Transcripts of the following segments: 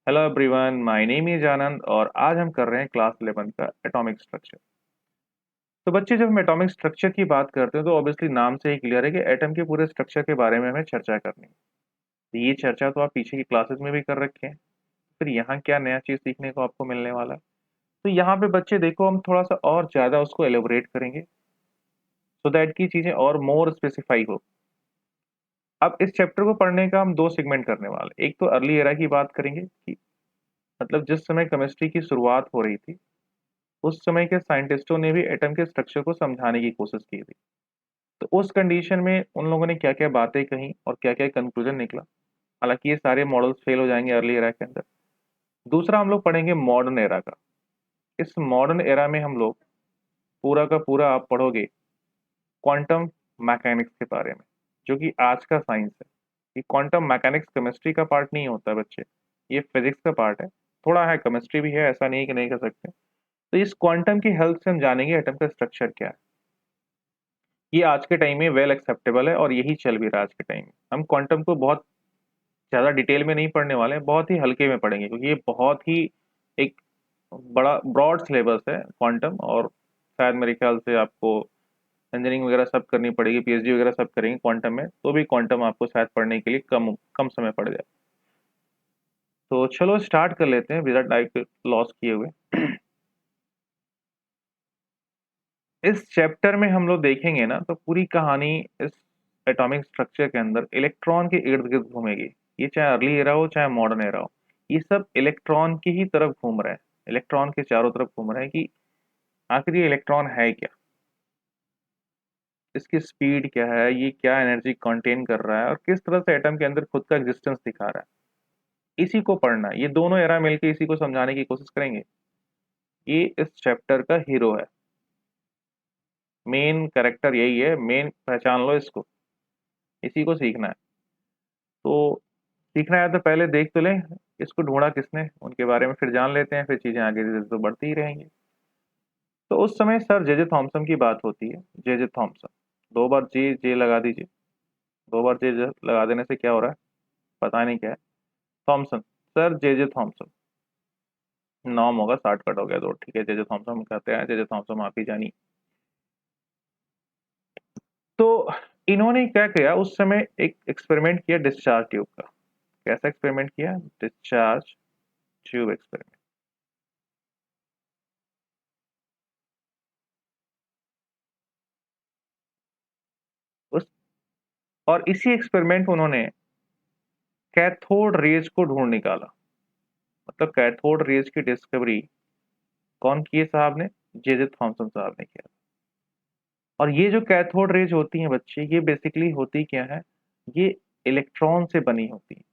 Hello everyone, my name is Anand और आज हम कर रहे हैं क्लास 11 का एटॉमिक स्ट्रक्चर। तो बच्चे, जब हम एटॉमिक स्ट्रक्चर की बात करते हैं तो ऑब्वियसली नाम से ही क्लियर है कि एटम के पूरे स्ट्रक्चर के बारे में हमें चर्चा करनी है। तो ये चर्चा तो आप पीछे की क्लासेस में भी कर रखे हैं, फिर यहाँ क्या नया चीज़ सीखने को आपको मिलने वाला है। तो यहाँ पे बच्चे देखो, हम थोड़ा सा और ज़्यादा उसको एलोबरेट करेंगे सो दैट की चीज़ें और मोर स्पेसिफाई हो। अब इस चैप्टर को पढ़ने का हम दो सेगमेंट करने वाले, एक तो अर्ली एरा की बात करेंगे कि मतलब जिस समय केमिस्ट्री की शुरुआत हो रही थी उस समय के साइंटिस्टों ने भी एटम के स्ट्रक्चर को समझाने की कोशिश की थी। तो उस कंडीशन में उन लोगों ने क्या-क्या बातें कही और क्या-क्या कंक्लूजन निकला। हालाँकि ये सारे मॉडल्स फेल हो जाएँगे अर्ली एरा के अंदर। दूसरा हम लोग पढ़ेंगे मॉडर्न एरा का। इस मॉडर्न एरा में हम लोग पूरा का पूरा आप पढ़ोगे क्वांटम मैकेनिक्स के बारे में, जो कि आज का साइंस है। ये क्वांटम मैकेनिक्स केमिस्ट्री का पार्ट नहीं होता बच्चे, ये फिजिक्स का पार्ट है। थोड़ा है, केमिस्ट्री भी है, ऐसा नहीं है कि नहीं कर सकते। तो इस क्वांटम की हेल्प से हम जानेंगे एटम का स्ट्रक्चर क्या है। ये आज के टाइम में वेल एक्सेप्टेबल है और यही चल भी रहा है आज के टाइम में। हम क्वांटम को बहुत ज़्यादा डिटेल में नहीं पढ़ने वाले हैं, बहुत ही हल्के में पढ़ेंगे क्योंकि ये बहुत ही एक बड़ा ब्रॉड सिलेबस है क्वांटम। और शायद मेरे ख्याल से आपको इंजीनियरिंग वगैरह सब करनी पड़ेगी, पीएचडी वगैरह सब करेंगे क्वांटम में, तो भी क्वांटम आपको शायद पढ़ने के लिए कम कम समय पड़ जाए। तो चलो स्टार्ट कर लेते हैं बिना टाइम लॉस किए हुए। इस चैप्टर में हम लोग देखेंगे ना, तो पूरी कहानी इस एटॉमिक स्ट्रक्चर के अंदर इलेक्ट्रॉन के इर्द गिर्द घूमेगी। ये चाहे अर्ली एरा हो चाहे मॉडर्न एरा हो, ये सब इलेक्ट्रॉन की ही तरफ घूम रहे हैं, इलेक्ट्रॉन के चारों तरफ घूम रहे हैं कि आखिर ये इलेक्ट्रॉन है क्या, इसकी स्पीड क्या है, ये क्या एनर्जी कंटेन कर रहा है और किस तरह से एटम के अंदर खुद का एग्जिस्टेंस दिखा रहा है। इसी को पढ़ना है, ये दोनों एरा मिलकर इसी को समझाने की कोशिश करेंगे। ये इस चैप्टर का हीरो है, मेन कैरेक्टर यही है, मेन पहचान लो इसको, इसी को सीखना है। तो सीखना है तो पहले देख तो लें इसको ढूंढा किसने, उनके बारे में फिर जान लेते हैं, फिर चीज़ें आगे धीरे तो बढ़ती ही रहेंगी। तो उस समय सर जे जे थॉमसन की बात होती है। जे जे थॉमसन, दो बार जे जे लगा दीजिए, दो बार जे जे लगा देने से क्या हो रहा है पता नहीं क्या है। थॉमसन, सर जे जे थॉमसन, नाम होगा शॉर्टकट हो गया तो ठीक है, जे जे थॉमसन कहते हैं, जे जे थॉमसन आप ही जानिए। तो इन्होंने क्या किया उस समय, एक एक्सपेरिमेंट किया डिस्चार्ज ट्यूब का। कैसा एक्सपेरिमेंट किया? Discharge tube experiment. उस और इसी एक्सपेरिमेंट में उन्होंने कैथोड रेज को ढूंढ निकाला। मतलब कैथोड रेज की डिस्कवरी कौन की है साहब ने? जे जे थॉमसन साहब ने किया। और ये जो कैथोड रेज होती हैं बच्चे, ये बेसिकली होती क्या है, ये इलेक्ट्रॉन से बनी होती है।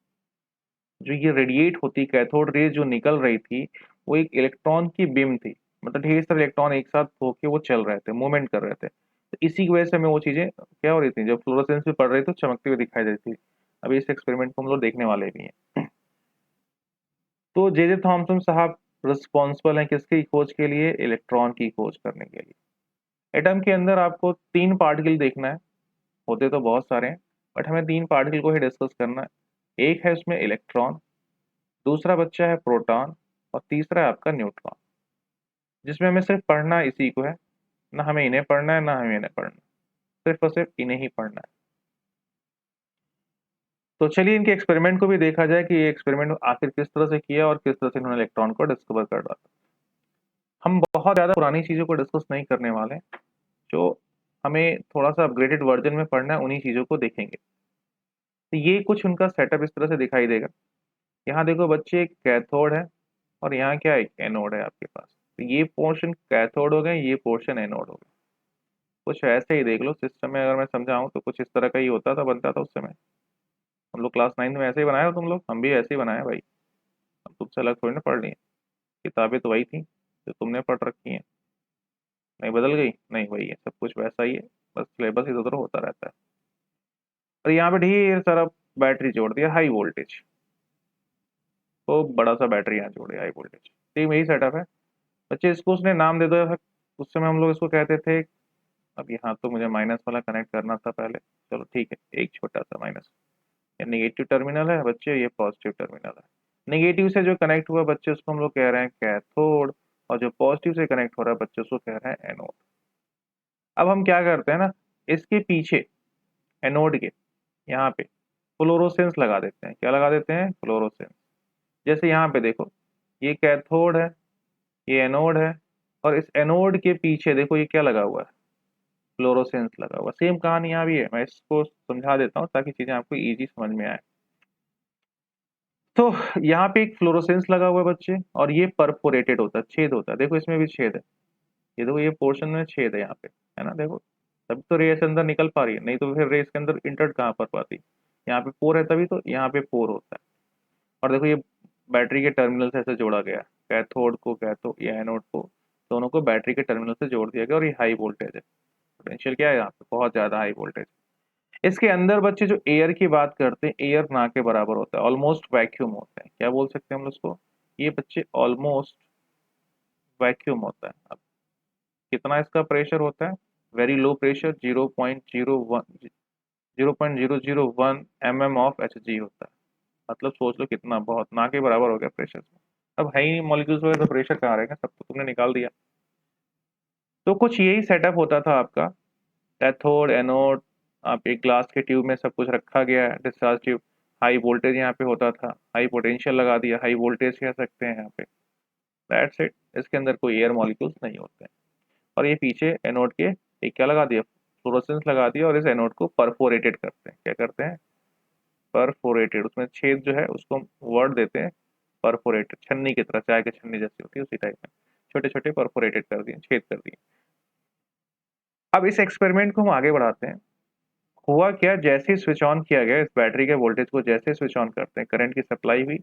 जो ये रेडिएट होती कैथोड रेज जो निकल रही थी, वो एक इलेक्ट्रॉन की बीम थी। मतलब ढेर सारे इलेक्ट्रॉन एक साथ होके वो चल रहे थे, मूवमेंट कर रहे थे। तो इसी की वजह से हमें वो चीजें क्या हो रही थी, जब फ्लोरोसेंस भी पड़ रही थी तो चमकती हुई दिखाई देती थी। अभी इस एक्सपेरिमेंट को हम लोग देखने वाले भी हैं। तो जे जे थॉमसन साहब रिस्पॉन्सिबल हैं किसकी खोज के लिए? इलेक्ट्रॉन की खोज करने के लिए। एटम के अंदर आपको तीन पार्टिकल देखना है, होते तो बहुत सारे हैं बट हमें तीन पार्टिकल को ही डिस्कस करना है। एक है उसमें इलेक्ट्रॉन, दूसरा बच्चा है प्रोटॉन, और तीसरा है आपका न्यूट्रॉन। जिसमें हमें सिर्फ पढ़ना इसी को है, ना हमें इन्हें पढ़ना है ना हमें इन्हें पढ़ना, सिर्फ और सिर्फ इन्हें ही पढ़ना है। तो चलिए इनके एक्सपेरिमेंट को भी देखा जाए कि ये एक्सपेरिमेंट आखिर किस तरह से किया और किस तरह से इन्होंने इलेक्ट्रॉन को डिस्कवर कर डाला। हम बहुत ज़्यादा पुरानी चीज़ों को डिस्कस नहीं करने वाले हैं, जो हमें थोड़ा सा अपग्रेडेड वर्जन में पढ़ना है उन्हीं चीज़ों को देखेंगे। तो ये कुछ उनका सेटअप इस तरह से दिखाई देगा। यहाँ देखो बच्चे, एक कैथोड है और यहाँ क्या है, एक एनोड है आपके पास। तो ये पोर्शन कैथोड हो गए, ये पोर्शन एनोड हो गए। कुछ ऐसे ही देख लो, सिस्टम में अगर मैं समझाऊं तो कुछ इस तरह का ही होता था, बनता था उस समय। हम लोग क्लास 9 में ऐसे ही बनाए हो तुम लोग, हम भी ऐसे ही बनाए भाई। हम तुमसे अलग थोड़ी ना पढ़ लिए, किताबें तो वही थी जो तुमने पढ़ रखी हैं। नहीं बदल गई, नहीं वही है, सब कुछ वैसा ही है, बस सिलेबस इधर उधर होता रहता है। और यहाँ पे ढेर सारा बैटरी जोड़ दिया हाई वोल्टेज, तो बड़ा सा बैटरी यहाँ जोड़े हाई वोल्टेज। ठीक यही सेटअप है बच्चे, इसको उसने नाम दे दिया था। उस समय हम लोग इसको कहते थे, अब यहाँ तो मुझे माइनस वाला कनेक्ट करना था पहले, चलो ठीक है, एक छोटा सा माइनस। ये नेगेटिव टर्मिनल है बच्चे, ये पॉजिटिव टर्मिनल है। नेगेटिव से जो कनेक्ट हुआ बच्चे उसको हम लोग कह रहे हैं कैथोड, और जो पॉजिटिव से कनेक्ट हो रहा है बच्चे उसको कह रहे हैं एनोड। अब हम क्या करते हैं ना, इसके पीछे एनोड के यहाँ पे फ्लोरोसेंस लगा देते हैं। क्या लगा देते हैं? फ्लोरोसेंस। जैसे यहाँ पे देखो, ये कैथोड है, ये एनोड है, और इस एनोड के पीछे देखो ये क्या लगा हुआ है? फ्लोरोसेंस लगा हुआ। सेम कहानी यहाँ भी है, मैं इसको समझा देता हूँ ताकि चीजें आपको इजी समझ में आए। तो यहाँ पे एक फ्लोरोसेंस लगा हुआ है बच्चे, और ये परफोरेटेड होता है, छेद होता है। देखो इसमें भी छेद है, ये देखो ये पोर्शन में छेद है यहाँ पे, है ना? देखो तभी तो रेस अंदर निकल पा रही है, नहीं तो फिर रेस के अंदर इंटर कहाँ पर पाती। यहाँ पे पोर है तभी तो यहाँ पे पोर होता है। और देखो ये बैटरी के टर्मिनल से ऐसे जोड़ा गया है, कैथोड को कैथोड या एनोड को, दोनों को बैटरी के टर्मिनल से जोड़ दिया गया, और ये हाई वोल्टेज है। पोटेंशियल क्या है यहाँ पे? बहुत ज्यादा हाई वोल्टेज। इसके अंदर बच्चे जो एयर की बात करते हैं, एयर ना के बराबर होता है, ऑलमोस्ट वैक्यूम होता है। क्या बोल सकते हैं हम लोग उसको? ये बच्चे ऑलमोस्ट वैक्यूम होता है। अब कितना इसका प्रेशर होता है? Very low pressure, 0.001 mm of Hg होता है। मतलब सोच लो कितना, बहुत ना के बराबर हो गया प्रेशर। अब है ही नहीं मॉलिक्यूल्स वगैरह, तो प्रेशर कहाँ रहेगा? सब तो तुमने निकाल दिया। तो कुछ यही सेटअप होता था आपका, कैथोड एनोड, आप एक ग्लास के ट्यूब में सब कुछ रखा गया है, डिस्चार्ज ट्यूब। हाई वोल्टेज यहाँ पे होता था, हाई पोटेंशियल लगा दिया, हाई वोल्टेज कह सकते हैं यहाँ पे। That's it. इसके अंदर कोई एयर मॉलिक्यूल्स नहीं होते हैं। और ये पीछे एनोड के एक क्या लगा दिया? फ्लोरोसेंस लगा दिया, और इस एनोड को परफोरेटेड करते हैं। क्या करते हैं? परफोरेटेड। उसमें छेद जो है उसको वर्ड देते हैं परफोरेटेड, छन्नी की तरह, चाय की छन्नी जैसी होती है उसी टाइप में, छोटे छोटे परफोरेटेड कर दिए, छेद कर दिए। अब इस एक्सपेरिमेंट को हम आगे बढ़ाते हैं। हुआ क्या, जैसे ही स्विच ऑन किया गया, इस बैटरी के वोल्टेज को जैसे स्विच ऑन करते हैं, करंट की सप्लाई हुई,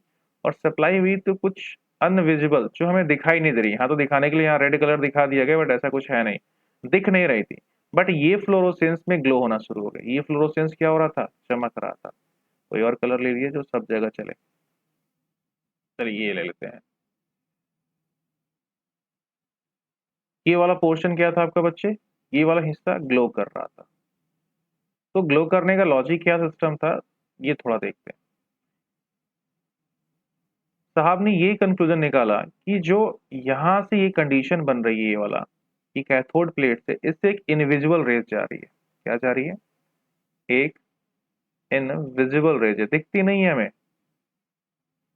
और सप्लाई हुई तो कुछ अनविजिबल जो हमें दिखाई नहीं दे रही। यहाँ तो दिखाने के लिए यहाँ रेड कलर दिखा दिया गया, बट ऐसा कुछ है नहीं, दिख नहीं रही थी। बट ये फ्लोरोसेंस में ग्लो होना शुरू हो गई। ये फ्लोरोसेंस क्या हो रहा था? चमक रहा था। कोई और कलर ले लिए जो सब जगह चले। चलिए ये ले लेते हैं। ये वाला पोर्शन क्या था आपका बच्चे? ये वाला हिस्सा ग्लो कर रहा था। तो ग्लो करने का लॉजिक क्या सिस्टम था, ये थोड़ा देखते हैं। साहब ने ये कंक्लूजन निकाला कि जो यहां से ये कंडीशन बन रही है, ये वाला, कि कैथोड प्लेट से इससे एक इनविजिबल रेज जा रही है। क्या जा रही है? एक इनविजिबल रेज है, दिखती नहीं है हमें।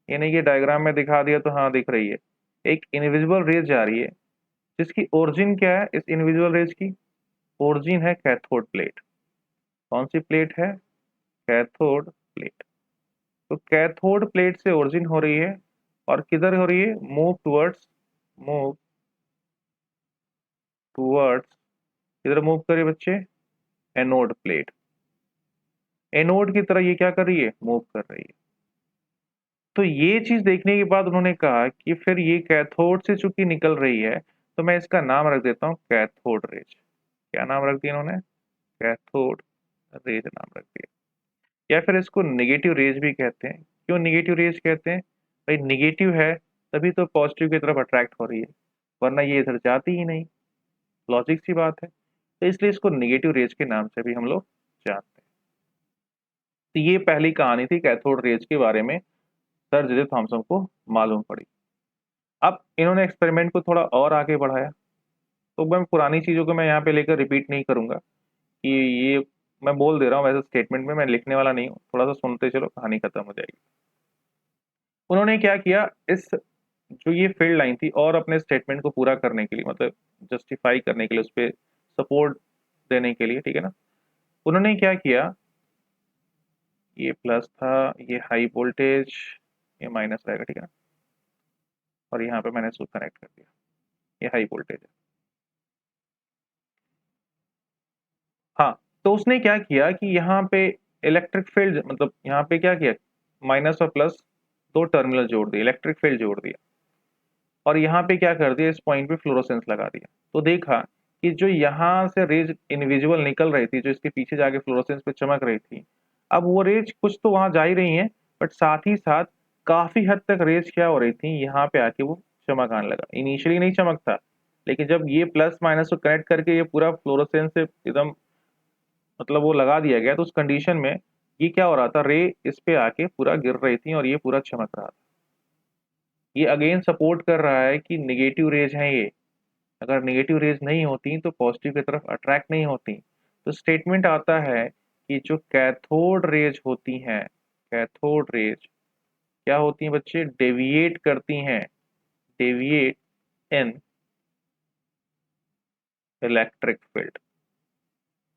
ये नहीं कि डायग्राम में दिखा दिया तो हाँ दिख रही है। एक इनविजिबल रेज जा रही है, जिसकी ओरिजिन क्या है? इस इनविजिबल रेज की ओरिजिन है कैथोड प्लेट। कौन सी प्लेट है? Cathode plate. तो कैथोड प्लेट से ओरिजिन हो रही है, और किधर हो रही है? मूव टूवर्ड्स, किधर मूव करे बच्चे? Anode plate. एनोड की तरह ये क्या कर रही है? मूव कर रही है। तो ये चीज देखने के बाद उन्होंने कहा कि फिर ये कैथोड से चूंकि निकल रही है, तो मैं इसका नाम रख देता हूँ कैथोड रेज। क्या नाम रख दिया इन्होंने? कैथोड रेज नाम रख दिया। या फिर इसको नेगेटिव रेज भी कहते हैं। क्यों नेगेटिव रेज कहते हैं? भाई नेगेटिव है तभी तो पॉजिटिव की तरफ अट्रैक्ट हो रही है, वरना ये इधर जाती ही नहीं। लॉजिक सी बात है। तो इसलिए इसको नेगेटिव रेज के नाम से भी हम लोग जानते हैं। तो ये पहली कहानी थी कैथोड रेज के बारे में, सर जे थॉमसन को मालूम पड़ी। अब इन्होंने एक्सपेरिमेंट को थोड़ा और आगे बढ़ाया। तो मैं पुरानी चीजों को मैं यहाँ पे लेकर रिपीट नहीं करूंगा, कि ये मैं बोल दे रहा हूँ वैसे स्टेटमेंट में, मैं लिखने वाला नहीं हूँ, थोड़ा सा सुनते चलो कहानी खत्म हो जाएगी। उन्होंने क्या किया, इस जो ये फील्ड लाइन थी, और अपने स्टेटमेंट को पूरा करने के लिए, मतलब जस्टिफाई करने के लिए, उस पर सपोर्ट देने के लिए, ठीक है ना, उन्होंने क्या किया, ये प्लस था, ये हाई वोल्टेज, ये माइनस रहेगा, ठीक है ना, और यहाँ पे मैंने इसको कनेक्ट कर दिया, ये हाई वोल्टेज है। हाँ, तो उसने क्या किया कि यहाँ पे इलेक्ट्रिक फील्ड, मतलब यहाँ पे क्या किया, माइनस और प्लस दो टर्मिनल जोड़ दिए, इलेक्ट्रिक फील्ड जोड़ दिया, और यहाँ पे क्या कर दिया, इस पॉइंट पे फ्लोरोसेंस लगा दिया। तो देखा कि जो यहाँ से रेज इनविजिबल निकल रही थी, जो इसके पीछे जाके फ्लोरोसेंस पे चमक रही थी, अब वो रेज कुछ तो वहां जा ही रही है, बट साथ ही साथ काफी हद तक रेज क्या हो रही थी, यहाँ पे आके वो चमक आने लगा। इनिशियली नहीं चमक था, लेकिन जब ये प्लस माइनस को कनेक्ट करके ये पूरा फ्लोरोसेंस से एकदम, मतलब वो लगा दिया गया, तो उस कंडीशन में ये क्या हो रहा था, रे इस पे आके पूरा गिर रही थी, और ये पूरा चमक रहा था। ये अगेन सपोर्ट कर रहा है कि नेगेटिव रेज हैं ये। अगर नेगेटिव रेज नहीं होती तो पॉजिटिव की तरफ अट्रैक्ट नहीं होती। तो स्टेटमेंट आता है कि जो कैथोड रेज होती हैं, कैथोड रेज क्या होती हैं बच्चे, डेविएट करती हैं, डेविएट इन इलेक्ट्रिक फील्ड।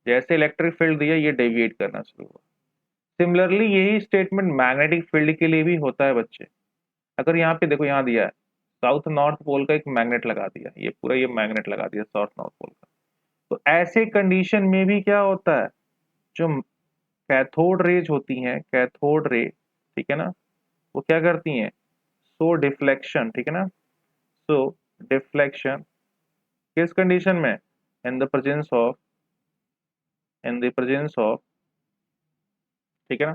जैसे इलेक्ट्रिक फील्ड दिया ये डेविएट करना शुरू हुआ। सिमिलरली यही स्टेटमेंट मैग्नेटिक फील्ड के लिए भी होता है बच्चे। अगर यहाँ पे देखो, यहाँ दिया है साउथ नॉर्थ पोल का एक मैग्नेट लगा दिया, ये पूरा ये मैग्नेट लगा दिया साउथ नॉर्थ पोल का। तो ऐसे कंडीशन में भी क्या होता है, जो कैथोड रेज होती हैं, कैथोड रे, ठीक है ना, वो क्या करती हैं, सो डिफ्लेक्शन, ठीक है ना, सो डिफ्लेक्शन किस कंडीशन में, in the presence of, in the presence of, ठीक है ना,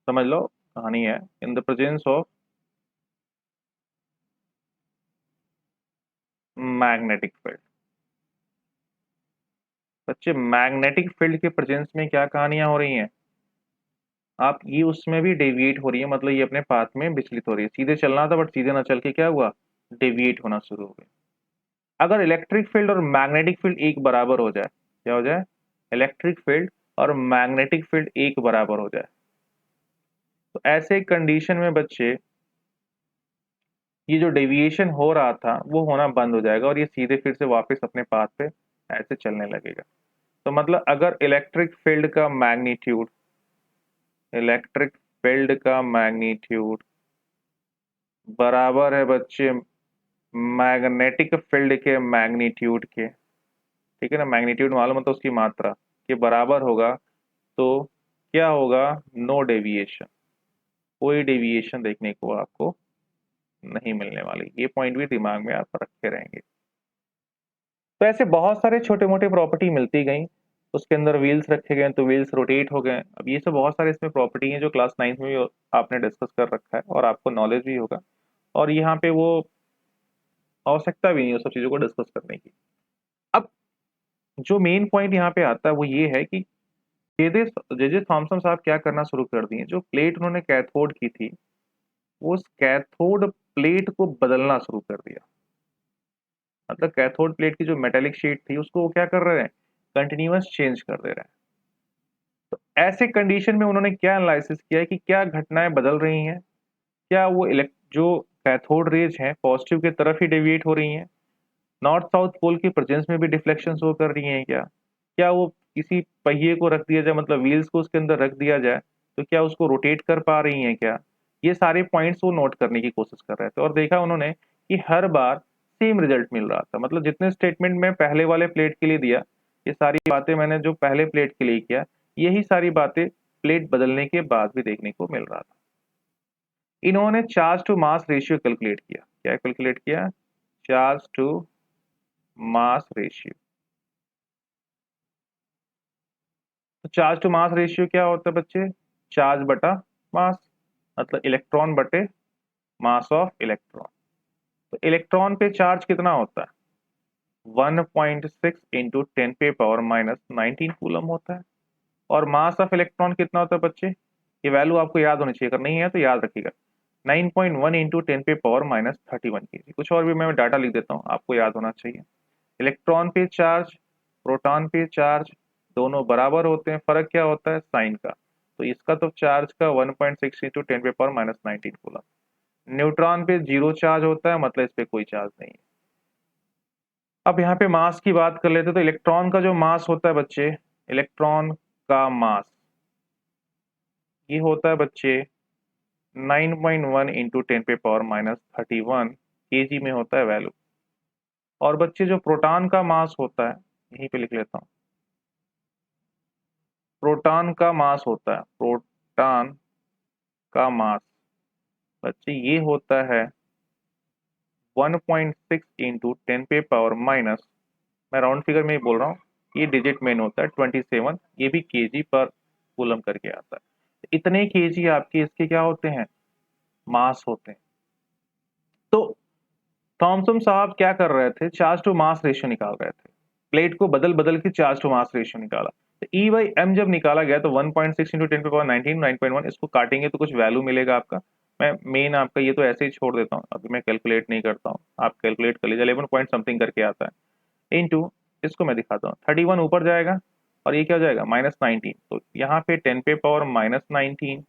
समझ लो कहानी है, in the presence of magnetic field. बच्चे मैग्नेटिक फील्ड के प्रेजेंस में क्या कहानियां हो रही हैं, आप ये उसमें भी डेविएट हो रही है, मतलब ये अपने पाथ में विचलित हो रही है। सीधे चलना था बट सीधे ना चल के क्या हुआ, डेविएट होना शुरू हो गया। अगर इलेक्ट्रिक फील्ड और मैग्नेटिक फील्ड एक बराबर हो जाए, क्या हो जाए, इलेक्ट्रिक फील्ड और मैग्नेटिक फील्ड एक बराबर हो जाए, तो ऐसे कंडीशन में बच्चे ये जो डेविएशन हो रहा था वो होना बंद हो जाएगा और ये सीधे फिर से वापस अपने पाथ पे ऐसे चलने लगेगा। तो मतलब अगर इलेक्ट्रिक फील्ड का मैग्नीट्यूड, इलेक्ट्रिक फील्ड का मैग्नीट्यूड बराबर है बच्चे मैग्नेटिक फील्ड के मैग्नीट्यूड के, ठीक है ना, मैग्नीट्यूड मालूम है तो उसकी मात्रा के बराबर होगा, तो क्या होगा, नो डेविएशन, कोई डेविएशन देखने को आपको नहीं मिलने वाली। ये पॉइंट भी दिमाग में आप रखे रहेंगे। तो ऐसे बहुत सारे छोटे मोटे प्रॉपर्टी मिलती गई, उसके अंदर व्हील्स रखे गए तो व्हील्स रोटेट हो गए। अब ये सब बहुत सारे इसमें प्रॉपर्टी हैं जो क्लास 9th में भी आपने डिस्कस कर रखा है और आपको नॉलेज भी होगा, और यहाँ पे वो आवश्यकता भी नहीं है उस सब चीजों को डिस्कस करने की। अब जो मेन पॉइंट यहाँ पे आता है वो ये है कि जे जे थॉमसन साहब क्या करना शुरू कर दिए, जो प्लेट उन्होंने कैथोड की थी वो उस कैथोड प्लेट को बदलना शुरू कर दिया। मतलब कैथोड प्लेट की जो मेटेलिक शीट थी उसको वो क्या कर रहे हैं, कंटिन्यूअस चेंज कर दे रहे हैं। तो ऐसे कंडीशन में उन्होंने क्या एनालिसिस किया है कि क्या घटनाएं बदल रही हैं, क्या वो जो कैथोड रेज हैं पॉजिटिव की तरफ ही डेविएट हो रही हैं, नॉर्थ साउथ पोल की प्रेजेंस में भी डिफ्लेक्शन शो कर रही हैं क्या, क्या वो किसी पहिए को रख दिया जाए, मतलब व्हील्स को उसके अंदर रख दिया जाए तो क्या उसको रोटेट कर पा रही हैं क्या, ये सारे पॉइंट्स वो नोट करने की कोशिश कर रहे थे। और देखा उन्होंने कि हर बार सेम रिजल्ट मिल रहा था, मतलब जितने स्टेटमेंट में पहले वाले प्लेट के लिए दिया, ये सारी बातें मैंने जो पहले प्लेट के लिए किया, यही सारी बातें प्लेट बदलने के बाद भी देखने को मिल रहा था। इन्होंने charge to mass ratio calculate किया, क्या कैलकुलेट किया, चार्ज टू मास रेशियो। तो चार्ज टू मास रेशियो क्या होता है बच्चे, चार्ज बटा मास, मतलब इलेक्ट्रॉन बटे मास ऑफ इलेक्ट्रॉन। तो इलेक्ट्रॉन पे चार्ज कितना होता है, 1.6 इंटू 10 पे पावर माइनस 19 कूलम होता है। और मास ऑफ इलेक्ट्रॉन कितना होता है बच्चे, ये वैल्यू आपको याद होनी चाहिए, अगर नहीं है तो याद रखिएगा, 9.1 इंटू 10 पे पावर माइनस 31 केजी। कुछ और भी मैं डाटा लिख देता हूँ, आपको याद होना चाहिए। इलेक्ट्रॉन पे चार्ज, प्रोटॉन पे चार्ज, दोनों बराबर होते हैं, फर्क क्या होता है, साइन का। तो इसका तो चार्ज का 1.6 इंटू 10 पे पावर माइनस 19 कूलम। न्यूट्रॉन पे जीरो चार्ज होता है, मतलब इस पे कोई चार्ज नहीं है। अब यहाँ पे मास की बात कर लेते हैं, तो इलेक्ट्रॉन का जो मास होता है बच्चे, इलेक्ट्रॉन का मास ये होता है बच्चे 9.1 इंटू 10 पे पावर माइनस 31 केजी में होता है वैल्यू। और बच्चे जो प्रोटॉन का मास होता है, यहीं पे लिख लेता हूँ, प्रोटॉन का मास होता है, प्रोटॉन का मास बच्चे ये होता है 1.6 इंटू 10 पे पावर माइनस, मैं राउंड फिगर में ही बोल रहा हूँ, ये डिजिट मेन होता है 27, ये भी केजी पर कूलम करके आता है। इतने केजी आपके इसके क्या होते हैं, मास होते हैं। तो थॉमसन साहब क्या कर रहे थे, चार्ज टू मास रेशियो निकाल रहे थे, प्लेट को बदल बदल के चार्ज टू मास रेशियो निकाला। तो ई बाई एम जब निकाला गया तो 1.6 इंटू 10 पे पावर 19, 9.1, इसको काटेंगे तो कुछ वैल्यू मिलेगा आपका मैं मेन आपका ये तो ऐसे ही छोड़ देता हूँ, अभी मैं कैलकुलेट नहीं करता हूँ, आप कैलकुलेट कर लीजिए, 11 पॉइंट समथिंग करके आता है, इनटू इसको मैं दिखाता हूँ, 31 ऊपर जाएगा और ये क्या हो जाएगा -19, तो यहाँ पे 10 पे पावर -19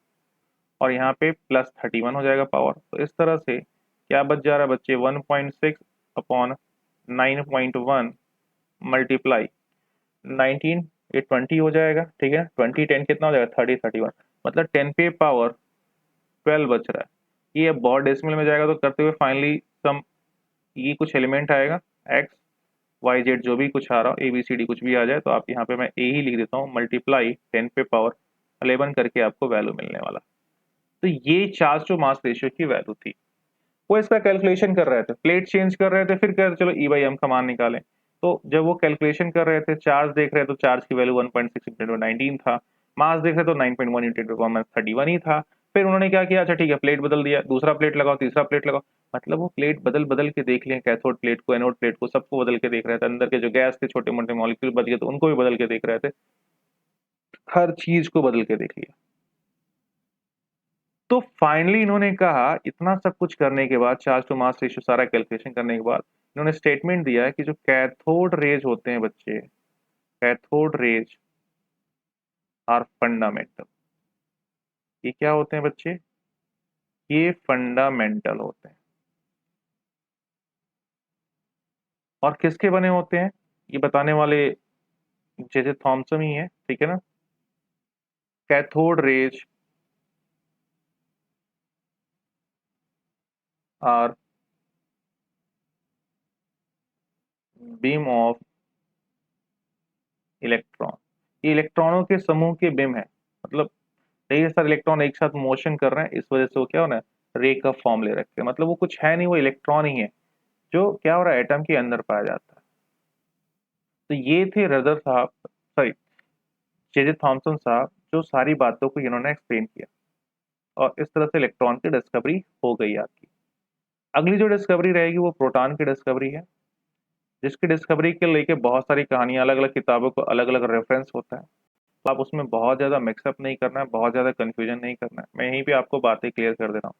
और यहाँ पे +31 हो जाएगा पावर। तो इस तरह से क्या बच जा रहा है बच्चे, 1.6 अपॉन 9.1 मल्टीप्लाई 19, ये 20 हो जाएगा, ठीक है, 20 10 कितना हो जाएगा 30 31, मतलब 10 पे पावर 12 बच रहा है। ये अब बहुत डेसिमल में जाएगा, तो करते हुए फाइनली सम ये कुछ एलिमेंट आएगा, एक्स वाई जेड जो भी कुछ आ रहा हो, ए बी सी डी कुछ भी आ जाए, तो आप यहाँ पे मैं ए ही लिख देता हूँ, मल्टीप्लाई 10 पे पावर 11 करके आपको वैल्यू मिलने वाला। तो ये चार्ज टू मास रेशियो की वैल्यू थी। वो इसका कैलकुलेशन कर रहे थे, प्लेट चेंज कर रहे थे, फिर कह रहे चलो ई बाई एम का मान निकालें। तो जब वो कैलकुलेशन कर रहे थे, चार्ज देख रहे थे, तो चार्ज की वैल्यू 1.6 इंटू 19 था, मास देख रहे तो 9.1 इंटू 31 ही था। फिर उन्होंने क्या किया, अच्छा ठीक है प्लेट बदल दिया, दूसरा प्लेट लगाओ, तीसरा प्लेट लगाओ, मतलब वो प्लेट बदल बदल के देख लें, कैथोड प्लेट को, एनोड प्लेट को, सबको बदल के देख रहे थे, अंदर के जो गैस थे, छोटे मोटे मॉलिक्यूल बच गए तो उनको भी बदल के देख रहे थे, हर चीज को बदल के देख लिया। तो फाइनली इन्होंने कहा, इतना सब कुछ करने के बाद, चार्ज टू मास रेशियो सारा कैलकुलेशन करने के बाद, इन्होंने स्टेटमेंट दिया है कि जो कैथोड रेज होते हैं बच्चे, कैथोड रेज आर फंडामेंटल। ये क्या होते हैं बच्चे, ये फंडामेंटल होते हैं। और किसके बने होते हैं, ये बताने वाले जे थॉमसन ही है, ठीक है ना। Cathode rays are beam of electron, ये इलेक्ट्रॉनों के समूह के बीम है, मतलब ढेर सारे इलेक्ट्रॉन एक साथ मोशन कर रहे हैं, इस वजह से वो क्या हो रहा है, रे का फॉर्म ले रखे हैं, मतलब वो कुछ है नहीं, वो इलेक्ट्रॉन ही है जो क्या हो रहा है, एटम के अंदर पाया जाता है। तो ये थे रदर साहब, सॉरी जे थॉमसन साहब, जो सारी बातों को इन्होंने एक्सप्लेन किया, और इस तरह से इलेक्ट्रॉन की डिस्कवरी हो गई आपकी। अगली जो डिस्कवरी रहेगी वो प्रोटॉन की डिस्कवरी है, जिसकी डिस्कवरी के लेके बहुत सारी कहानियां, अलग अलग किताबों को अलग अलग रेफरेंस होता है, तो आप उसमें बहुत ज़्यादा मिक्सअप नहीं करना है, बहुत ज़्यादा कन्फ्यूजन नहीं करना है, मैं यहीं पे आपको बातें क्लियर कर दे रहा हूँ।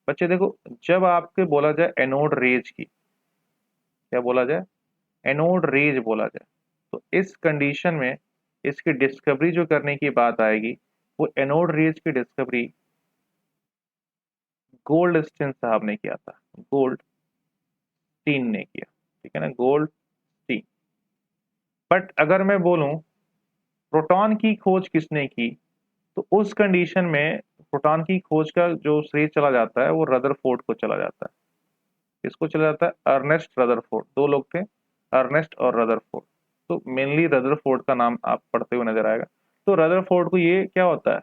बच्चे देखो, जब आपके बोला जाए एनोड रेज की, क्या बोला जाए, एनोड रेज बोला जाए, तो इस कंडीशन में इसकी डिस्कवरी जो करने की बात आएगी, वो एनोड रेज की डिस्कवरी गोल्डस्टीन साहब ने किया था, गोल्डस्टीन ने किया, ठीक है ना, गोल्डस्टीन। बट अगर मैं बोलूं प्रोटॉन की खोज किसने की, तो उस कंडीशन में प्रोटॉन की खोज का जो श्रेय चला जाता है वो रदरफोर्ड को चला जाता है। किसको चला जाता है, अर्नेस्ट रदरफोर्ड, दो लोग थे, अर्नेस्ट और रदरफोर्ड। तो मेनली रदरफोर्ड का नाम आप पढ़ते हुए नजर आएगा। तो रदरफोर्ड को ये क्या होता है,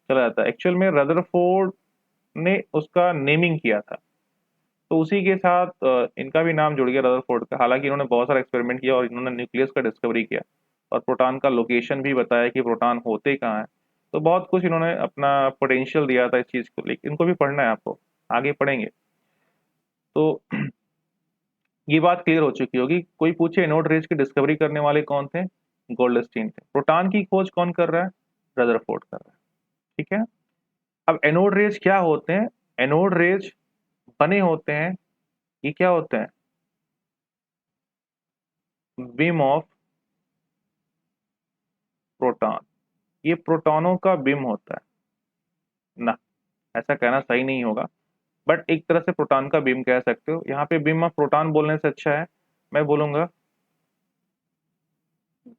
चला जाता है, एक्चुअल में रदरफोर्ड ने उसका नेमिंग किया था, तो उसी के साथ इनका भी नाम जुड़ गया रदरफोर्ड का। हालांकि इन्होंने बहुत सारा एक्सपेरिमेंट किया और इन्होंने न्यूक्लियस का डिस्कवरी किया और प्रोटॉन का लोकेशन भी बताया कि प्रोटॉन होते कहाँ हैं। तो बहुत कुछ इन्होंने अपना पोटेंशियल दिया था इस चीज़ को, लेकिन इनको भी पढ़ना है आपको, आगे पढ़ेंगे। तो ये बात क्लियर हो चुकी होगी। कोई पूछे एनोड रेज की डिस्कवरी करने वाले कौन थे, गोल्डस्टीन थे। प्रोटॉन की खोज कौन कर रहा है, रदरफोर्ड कर रहा है, ठीक है। अब एनोड रेज क्या होते हैं, एनोड रेज बने होते हैं, ये क्या होते हैं, बीम ऑफ प्रोटॉन, ये प्रोटॉनों का बीम होता है ना, ऐसा कहना सही नहीं होगा, बट एक तरह से प्रोटॉन का बीम कह सकते हो। यहाँ पे बीम ऑफ प्रोटॉन बोलने से अच्छा है मैं बोलूंगा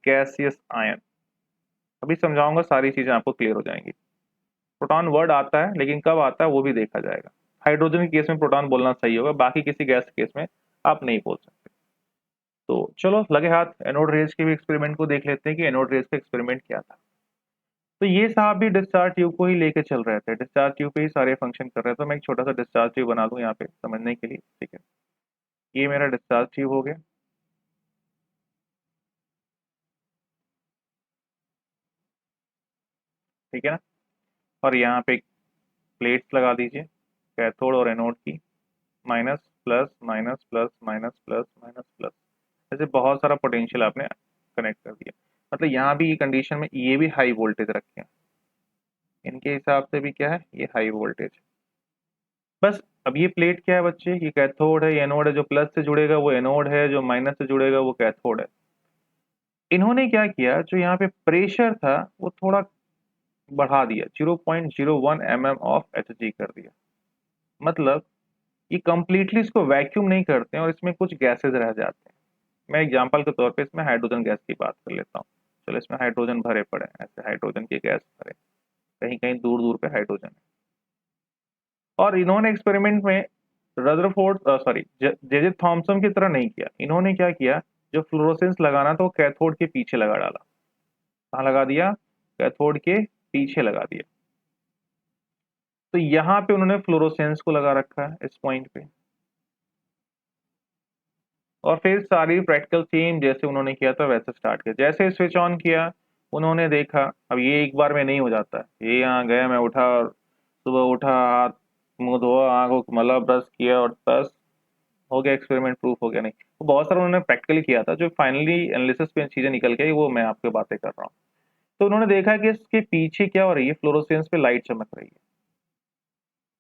गैसियस आयन। अभी समझाऊंगा, सारी चीजें आपको क्लियर हो जाएंगी। प्रोटॉन वर्ड आता है, लेकिन कब आता है वो भी देखा जाएगा। हाइड्रोजन के केस में प्रोटॉन बोलना सही होगा, बाकी किसी गैस के केस में आप नहीं बोल सकते। तो चलो लगे हाथ, एनोड रेज के भी एक्सपेरिमेंट को देख लेते हैं कि एनोड रेज का एक्सपेरिमेंट क्या था। तो ये साहब भी डिस्चार्ज ट्यूब को ही लेके चल रहे थे, डिस्चार्ज ट्यूब पे ही सारे फंक्शन कर रहे थे। तो मैं एक छोटा सा डिस्चार्ज ट्यूब बना दूं यहाँ पे समझने के लिए, ठीक है। ये मेरा डिस्चार्ज ट्यूब हो गया, ठीक है ना। और यहाँ पे प्लेट्स लगा दीजिए, कैथोड और एनोड की, minus plus minus plus minus plus minus plus, ऐसे बहुत सारा पोटेंशियल आपने कनेक्ट कर दिया। मतलब यहाँ भी ये कंडीशन में ये भी हाई वोल्टेज रखे हैं, इनके हिसाब से भी क्या है, ये हाई वोल्टेज। बस अब ये प्लेट क्या है बच्चे, ये कैथोड है, ये एनोड है, जो प्लस से जुड़ेगा वो एनोड है, जो माइनस से जुड़ेगा वो कैथोड है। इन्होंने क्या किया, जो यहाँ पे प्रेशर था वो थोड़ा बढ़ा दिया, 0.01 mm ऑफ Hg कर दिया। मतलब ये कंप्लीटली इसको वैक्यूम नहीं करते हैं और इसमें कुछ गैसेज रह जाते हैं। मैं एग्जांपल के तौर पे इसमें हाइड्रोजन गैस की बात कर लेता हूँ। चलो इसमें हाइड्रोजन भरे पड़े हैं, ऐसे हाइड्रोजन की गैस भरे, कहीं कहीं दूर दूर पे हाइड्रोजन है। और इन्होंने एक्सपेरिमेंट में रदरफोर्ड सॉरी जे थॉमसन की तरह नहीं किया। इन्होंने क्या किया, जो फ्लोरोसेंस लगाना था वो कैथोड के पीछे लगा डाला। कहाँ लगा दिया, कैथोड के पीछे लगा दिया। तो यहाँ पे उन्होंने फ्लोरोसेंस को लगा रखा है इस पॉइंट पे। और फिर सारी प्रैक्टिकल सेम जैसे उन्होंने किया था वैसे स्टार्ट किया। जैसे स्विच ऑन किया उन्होंने देखा, अब ये एक बार में नहीं हो जाता है। ये यहाँ गया, मैं उठा और सुबह उठा, हाथ मुंह धोआ, आंखों को मला, ब्रश किया और बस हो गया, एक्सपेरिमेंट प्रूफ हो गया। नहीं, वो बहुत सारा उन्होंने प्रैक्टिकली किया था। जो फाइनली एनालिसिस पे चीजें निकल गई वो मैं आपके बातें कर रहा हूँ। तो उन्होंने देखा कि इसके पीछे क्या हो रही है, फ्लोरोसेंस पे लाइट चमक रही है।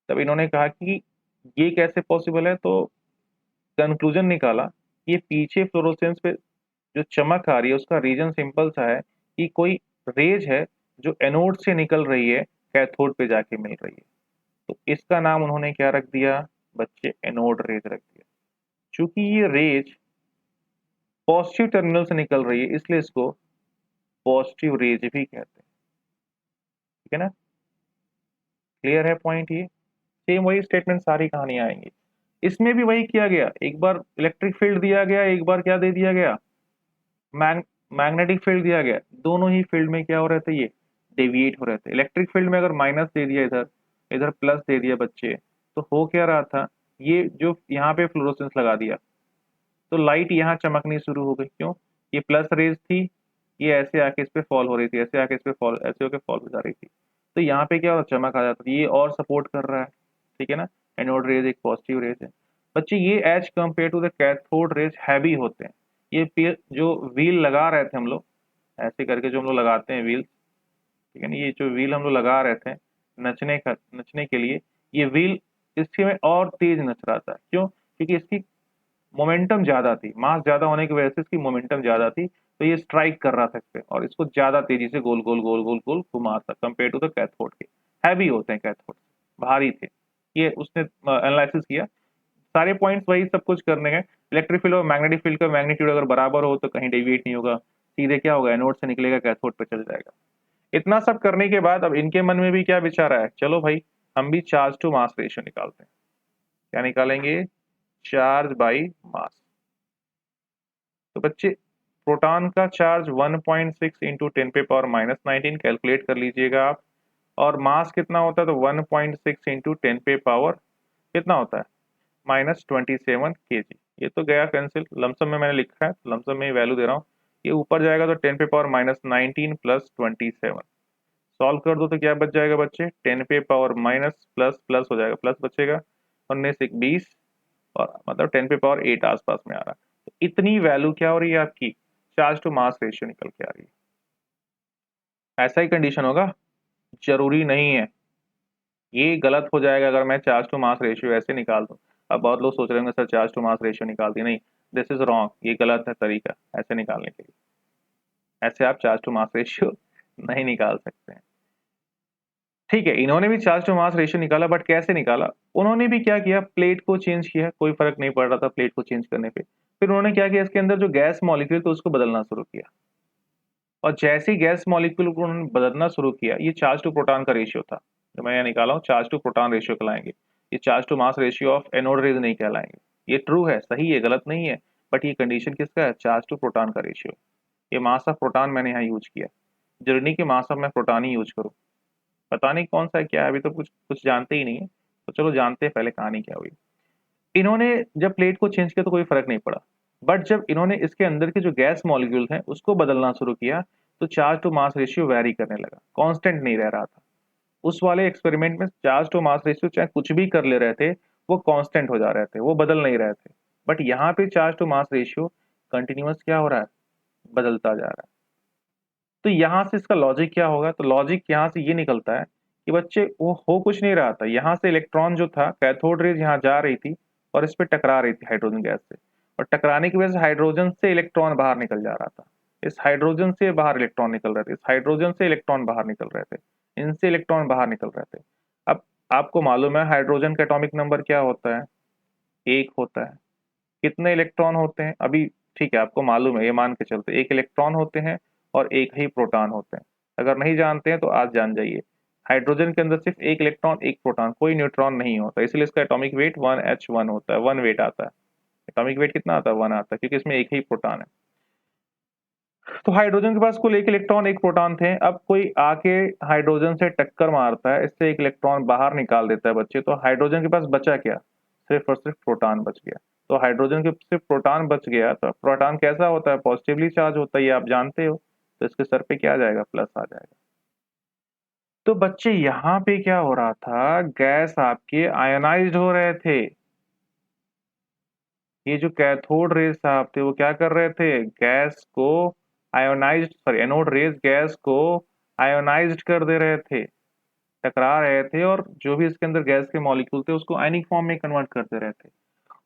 तब इन्होंने कहा कि ये कैसे पॉसिबल है। तो कंक्लूजन निकाला कि ये पीछे फ्लोरोसेंस पे जो चमक आ रही है उसका रीजन सिंपल सा है कि कोई रेज है जो एनोड से निकल रही है, कैथोड पे जाके मिल रही है। तो इसका नाम उन्होंने क्या रख दिया बच्चे, एनोड रेज रख दिया। चूंकि ये रेज पॉजिटिव टर्मिनल से निकल रही है इसलिए इसको पॉजिटिव रेज भी कहते हैं। ठीक है ना, क्लियर है पॉइंट ये। सेम वही स्टेटमेंट सारी कहानी आएंगी। इसमें भी वही किया गया, एक बार इलेक्ट्रिक फील्ड दिया गया, एक बार क्या दे दिया गया, मैग्नेटिक फील्ड दिया गया। दोनों ही फील्ड में क्या हो रहे थे, ये डेविएट हो रहे थे। इलेक्ट्रिक फील्ड में अगर माइनस दे दिया इधर, इधर प्लस दे दिया बच्चे, तो हो क्या रहा था, ये जो यहाँ पे फ्लोरोसेंस लगा दिया तो लाइट यहाँ चमकनी शुरू हो गई। क्यों, ये प्लस रेज थी, ये ऐसे आके इस पे फॉल हो रही थी, ऐसे आके इस पे फॉल, ऐसे होके फॉल हो जा रही थी। तो यहाँ पे क्या हो, चमक आ जाता था, ये और सपोर्ट कर रहा है। ठीक है ना, एनोड रेज एक पॉजिटिव रेज है बच्चे। ये as compare to the cathode rays heavy होते हैं। ये जो व्हील लगा रहे थे हम लोग, ऐसे करके जो हम लोग लगाते हैं व्हील, ठीक है ना, ये जो व्हील हम लोग लगा रहे थे नचने के लिए, ये व्हील इसके में और तेज नच रहा था। क्यों, क्योंकि इसकी मोमेंटम ज्यादा थी, मास ज्यादा होने की वजह से इसकी मोमेंटम ज्यादा थी। तो ये स्ट्राइक कर रहा था इस पे और इसको ज्यादा तेजी से गोल गोल गोल गोल गोल घुमा था कंपेयर टू द कैथोड के। हैवी होते हैं कैथोड, भारी थे। ये उसने एनालिसिस किया। सारे पॉइंट्स वही सब कुछ करने हैं। इलेक्ट्रिक फील्ड और मैग्नेटिक फील्ड का मैग्नीट्यूड अगर बराबर हो तो कहीं डेविएट नहीं होगा, सीधे क्या होगा, एनोड से निकलेगा कैथोड पे चल जाएगा। इतना सब करने के बाद अब इनके मन में भी क्या विचार आया, चलो भाई हम भी चार्ज टू मास रेशियो निकालते हैं। क्या निकालेंगे, चार्ज बाई मास। तो बच्चे प्रोटॉन का चार्ज 1.6 इंटू 10⁻⁻19 कैलकुलेट कर लीजिएगा आप। और मास कितना होता है, तो 1.6 इंटू 10 कितना होता है, -27 kg। ये तो गया कैंसिल, लमसम में मैंने लिखा है, लमसम में वैल्यू दे रहा हूँ। ये ऊपर जाएगा तो 10⁻⁻19 प्लस 27, सॉल्व कर दो तो क्या बच जाएगा बच्चे, 10⁻⁻, प्लस प्लस हो जाएगा, प्लस बचेगा, 19 1 20, और मतलब 10⁻8 आसपास में आ रहा है। तो इतनी वैल्यू क्या हो रही है आपकी, चार्ज टू मास रेशियो निकल के आ रही है। ऐसा ही कंडीशन होगा, जरूरी नहीं है। ये गलत हो जाएगा अगर मैं चार्ज टू मास रेशियो ऐसे निकाल दूं। अब बहुत लोग सोच रहे होंगे sir charge to mass ratio निकाल दी, नहीं, दिस इज रॉन्ग, ये गलत है तरीका ऐसे निकालने के लिए। ऐसे आप चार्ज टू मास रेशियो नहीं निकाल सकते हैं। ठीक है, इन्होंने भी चार्ज टू मास रेशियो निकाला, बट कैसे निकाला, उन्होंने भी क्या किया, प्लेट को चेंज किया, कोई फर्क नहीं पड़ रहा था प्लेट को चेंज करने पे। फिर उन्होंने क्या किया, इसके अंदर जो गैस मॉलिक्यूल था उसको बदलना शुरू किया। और जैसे ही गैस मॉलिक्यूल को उन्होंने बदलना शुरू किया, ये चार्ज टू प्रोटॉन का रेशियो था जो मैं यहाँ निकाला हूँ, चार्ज टू प्रोटॉन रेशियो कहलाएंगे। ये charge to mass ratio of anode rays नहीं कहलाएंगे। ये ट्रू है, सही है, गलत नहीं है, बट ये कंडीशन किसका है, चार्ज टू प्रोटॉन का रेशियो। ये मास ऑफ प्रोटॉन मैंने यहाँ यूज किया, जरूरी नहीं कि मास ऑफ मैं प्रोटॉन ही यूज करूँ। पता नहीं कौन सा है क्या है, अभी तो कुछ कुछ जानते ही नहीं है। तो चलो जानते हैं पहले कहानी क्या हुई। इन्होंने जब प्लेट को चेंज किया तो कोई फर्क नहीं पड़ा, बट जब इन्होंने इसके अंदर के जो गैस मॉलिक्यूल हैं उसको बदलना शुरू किया तो charge to mass ratio vary करने लगा, कांस्टेंट नहीं रह रहा था। उस वाले एक्सपेरिमेंट में चार्ज टू मास रेशियो चाहे कुछ भी कर ले रहे थे वो कांस्टेंट हो जा रहे थे, वो बदल नहीं रहे थे। बट यहाँ पे charge to mass ratio continuous क्या हो रहा है, बदलता जा रहा है। तो यहाँ से इसका लॉजिक क्या होगा, तो लॉजिक यहाँ से ये निकलता है कि बच्चे वो हो कुछ नहीं रहा था, यहाँ से इलेक्ट्रॉन जो था कैथोड रेज यहाँ जा रही थी और इस पे टकरा रही थी हाइड्रोजन गैस से, और टकराने की वजह से हाइड्रोजन से इलेक्ट्रॉन बाहर निकल जा रहा था, इस हाइड्रोजन से बाहर इलेक्ट्रॉन निकल रहे थे, इस हाइड्रोजन से इलेक्ट्रॉन बाहर निकल रहे थे, इनसे इलेक्ट्रॉन बाहर निकल रहे थे। अब आपको मालूम है हाइड्रोजन का एटॉमिक नंबर क्या होता है? 1 होता है। कितने इलेक्ट्रॉन होते हैं अभी? ठीक है, आपको मालूम है, ये मान के चलते 1 इलेक्ट्रॉन होते हैं और 1 ही प्रोटॉन होते हैं। अगर नहीं जानते हैं तो आज जान जाइए। हाइड्रोजन के अंदर सिर्फ 1 इलेक्ट्रॉन 1 प्रोटॉन, कोई न्यूट्रॉन नहीं होता, इसलिए इसका एटॉमिक वेट 1h1 होता है, 1 वेट आता है। एटॉमिक वेट कितना आता है? 1 आता है, क्योंकि इसमें एक ही प्रोटॉन है। तो हाइड्रोजन के पास कुल 1 इलेक्ट्रॉन 1 प्रोटॉन थे। अब कोई आके हाइड्रोजन से टक्कर मारता है, इससे 1 इलेक्ट्रॉन बाहर निकाल देता है बच्चे, तो हाइड्रोजन के पास बचा क्या? सिर्फ और सिर्फ प्रोटॉन बच गया। तो हाइड्रोजन के सिर्फ प्रोटॉन बच गया, तो प्रोटॉन कैसा होता है? पॉजिटिवली चार्ज होता है, ये आप जानते हो। तो इसके सर पे क्या आ जाएगा? प्लस आ जाएगा। तो बच्चे यहाँ पे क्या हो रहा था? गैस आपके आयोनाइज्ड हो रहे थे। ये जो कैथोड रेज साहब थे वो क्या कर रहे थे? गैस को ionised, sorry anode rays gas को आयोनाइज्ड कर दे रहे थे, टकरा रहे थे, और जो भी इसके अंदर गैस के मॉलिक्यूल थे उसको आयनिक फॉर्म में कन्वर्ट कर दे रहे थे।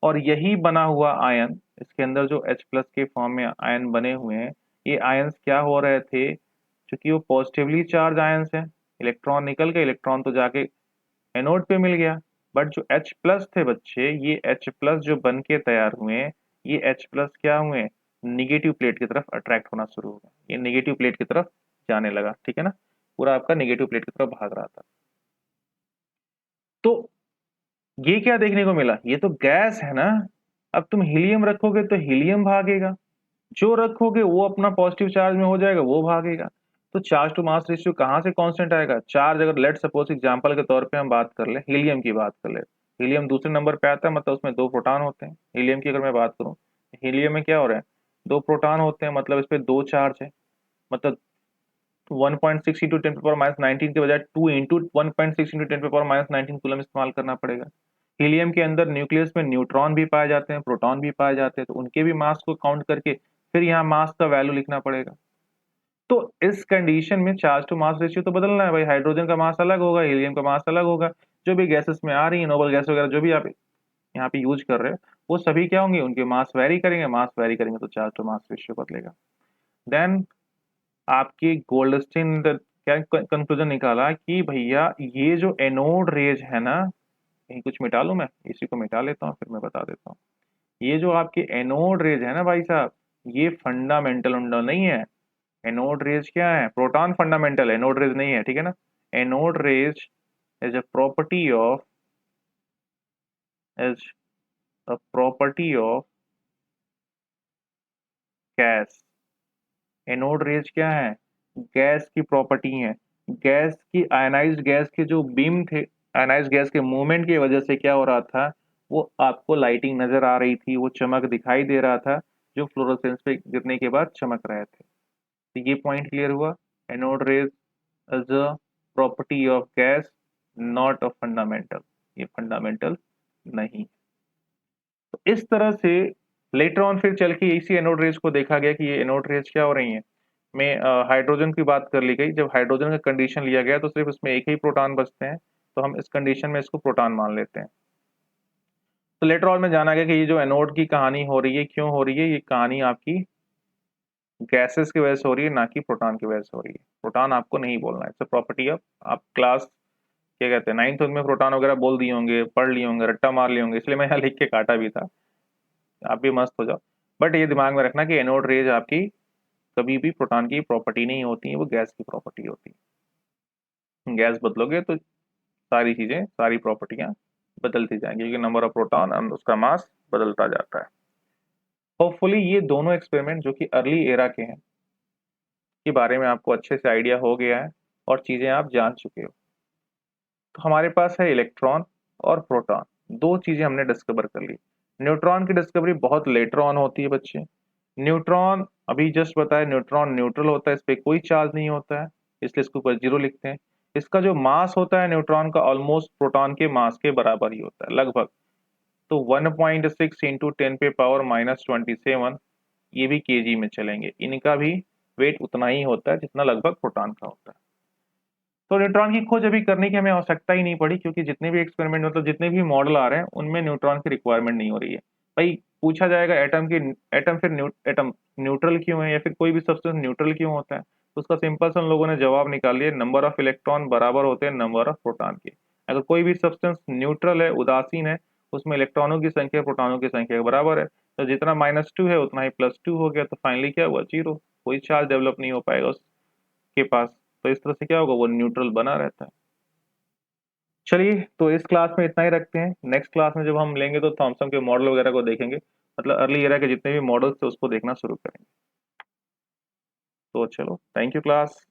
और यही बना हुआ आयन, इसके अंदर जो H प्लस के फॉर्म में आयन बने हुए हैं, ये आयन्स क्या हो रहे थे? क्योंकि वो पॉजिटिवली चार्ज आयन्स हैं, इलेक्ट्रॉन निकल गए, इलेक्ट्रॉन तो जाके एनोड पे मिल गया। बट जो H प्लस थे बच्चे, ये H प्लस जो बन के तैयार हुए, ये H प्लस क्या हुए? निगेटिव प्लेट की तरफ अट्रैक्ट होना शुरू हो गया, ये निगेटिव प्लेट की तरफ जाने लगा, ठीक है ना, पूरा आपका निगेटिव प्लेट की तरफ भाग रहा था। तो ये क्या देखने को मिला? ये तो गैस है ना। अब तुम हीलियम रखोगे तो हीलियम भागेगा, जो रखोगे वो अपना पॉजिटिव चार्ज में हो जाएगा, वो भागेगा। तो चार्ज टू मास रेशियो कहाँ से कांस्टेंट आएगा? चार्ज, अगर लेट सपोज एग्जांपल के तौर पे हम बात कर ले, हीलियम की बात कर ले, हीलियम दूसरे नंबर पे आता है, मतलब उसमें 2 प्रोटॉन होते हैं। हीलियम की अगर मैं बात करूं, हीलियम में क्या हो रहा है? 2 प्रोटॉन होते हैं, मतलब इस पे 2 चार्ज है, मतलब 1.6 इंटू 10⁻19 के बजाय 2 इंटू 1.6 इंटू 10⁻19 कूलम इस्तेमाल करना पड़ेगा। हीलियम के अंदर न्यूक्लियस में न्यूट्रॉन भी पाए जाते हैं, प्रोटॉन भी पाए जाते हैं, तो उनके भी मास को काउंट करके फिर यहाँ मास का वैल्यू लिखना पड़ेगा। तो इस कंडीशन में चार्ज टू मास रेशियो तो बदलना है भाई, हाइड्रोजन का मास अलग होगा, हीलियम का मास अलग होगा। जो भी गैसेस में आ रही है, नोबल गैस वगैरह जो भी आप यहाँ पे यूज कर रहे हो, वो सभी क्या होंगे? उनके मास वेरी करेंगे, मास वेरी करेंगे तो चार्ज टू मास रेशियो बदलेगा। देन आपकी गोल्डस्टीन ने क्या कंक्लूजन निकाला कि भैया ये जो एनोड रेज है ना, कहीं कुछ मिटा लूं मैं, इसी को मिटा लेता हूँ फिर मैं बता देता हूँ। ये जो आपकी एनोड रेज है ना भाई साहब, ये फंडामेंटल उंडल नहीं है। एनोड रेज क्या है? प्रोटॉन फंडामेंटल, एनोड रेज नहीं है, ठीक है ना। Anode raise is a property of, is a property of gas. Anode rays क्या है? गैस की प्रॉपर्टी है। गैस की, आयनाइज्ड गैस के जो बीम थे, आयनाइज्ड गैस के मूवमेंट की वजह से क्या हो रहा था? वो आपको लाइटिंग नजर आ रही थी, वो चमक दिखाई दे रहा था, जो फ्लोरोसेंस पे गिरने के बाद चमक रहे थे। तो ये पॉइंट क्लियर हुआ। Anode rays is a property of gas, not a fundamental, ये फंडामेंटल नहीं। तो इस तरह से लेटर ऑन फिर चल के इसी एनोड रेज को देखा गया कि ये एनोड रेज क्या हो रही हैं। में हाइड्रोजन की बात कर ली गई, जब हाइड्रोजन का कंडीशन लिया गया तो सिर्फ इसमें एक ही प्रोटॉन बचते हैं, तो हम इस कंडीशन में इसको प्रोटॉन मान लेते हैं। तो लेटर ऑन में जाना गया कि ये जो एनोड की कहानी हो रही है, क्यों हो रही है? ये कहानी आपकी गैसेस की वजह से हो रही है, ना कि प्रोटॉन की वजह से हो रही है। प्रोटॉन आपको नहीं बोलना है, इट्स प्रॉपर्टी ऑफ, आप क्लास क्या कहते हैं 9th में प्रोटॉन वगैरह बोल दिए होंगे, पढ़ लिए होंगे, रट्टा मार लिए होंगे, इसलिए मैं यहाँ लिख के काटा भी था। आप भी मस्त हो जाओ। बट ये दिमाग में रखना कि एनोड रेज आपकी कभी भी प्रोटॉन की प्रॉपर्टी नहीं होती है, वो गैस की प्रॉपर्टी होती है। गैस बदलोगे तो सारी चीजें, सारी प्रॉपर्टियां बदलती जाएंगी, क्योंकि नंबर ऑफ प्रोटॉन और उसका मास बदलता जाता है। होपफुली ये दोनों एक्सपेरिमेंट जो कि अर्ली एरा के हैं, के बारे में आपको अच्छे से आइडिया हो गया है और चीजें आप जान चुके हो। तो हमारे पास है इलेक्ट्रॉन और प्रोटॉन, दो चीजें हमने डिस्कवर कर ली। न्यूट्रॉन की डिस्कवरी बहुत लेटर ऑन होती है बच्चे। न्यूट्रॉन अभी जस्ट बताया, न्यूट्रॉन न्यूट्रल होता है, इस पे कोई चार्ज नहीं होता है, इसलिए इसको ऊपर जीरो लिखते हैं। इसका जो मास होता है न्यूट्रॉन का, ऑलमोस्ट प्रोटॉन के मास के बराबर ही होता है लगभग। तो 1.6 इंटू 10⁻⁻27, ये भी केजी में चलेंगे, इनका भी वेट उतना ही होता है जितना लगभग प्रोटॉन का होता है। तो न्यूट्रॉन की खोज अभी करने की हमें आवश्यकता ही नहीं पड़ी, क्योंकि जितने भी एक्सपेरिमेंट मतलब जितने भी मॉडल आ रहे हैं उनमें न्यूट्रॉन की रिक्वायरमेंट नहीं हो रही है। भाई पूछा जाएगा एटम फिर एटम न्यूट्रल क्यों है, या फिर कोई भी सब्सटेंस न्यूट्रल क्यों होता है, तो उसका सिंपल सा उन लोगों ने जवाब निकाल लिया, नंबर ऑफ इलेक्ट्रॉन बराबर होते हैं नंबर ऑफ प्रोटॉन के। अगर कोई भी सब्सटेंस न्यूट्रल है, उदासीन है, उसमें इलेक्ट्रॉनों की संख्या प्रोटॉनों की संख्या के बराबर है, तो जितना -2 है उतना ही +2 हो गया, तो फाइनली क्या हुआ, जीरो। कोई चार्ज डेवलप नहीं हो पाएगा उसके पास। तो इस तरह से क्या होगा, वो न्यूट्रल बना रहता है। चलिए, तो इस क्लास में इतना ही रखते हैं। नेक्स्ट क्लास में जब हम लेंगे तो थॉमसन के मॉडल वगैरह को देखेंगे, मतलब अर्ली एरा के जितने भी मॉडल्स थे उसको देखना शुरू करेंगे। तो चलो, थैंक यू क्लास।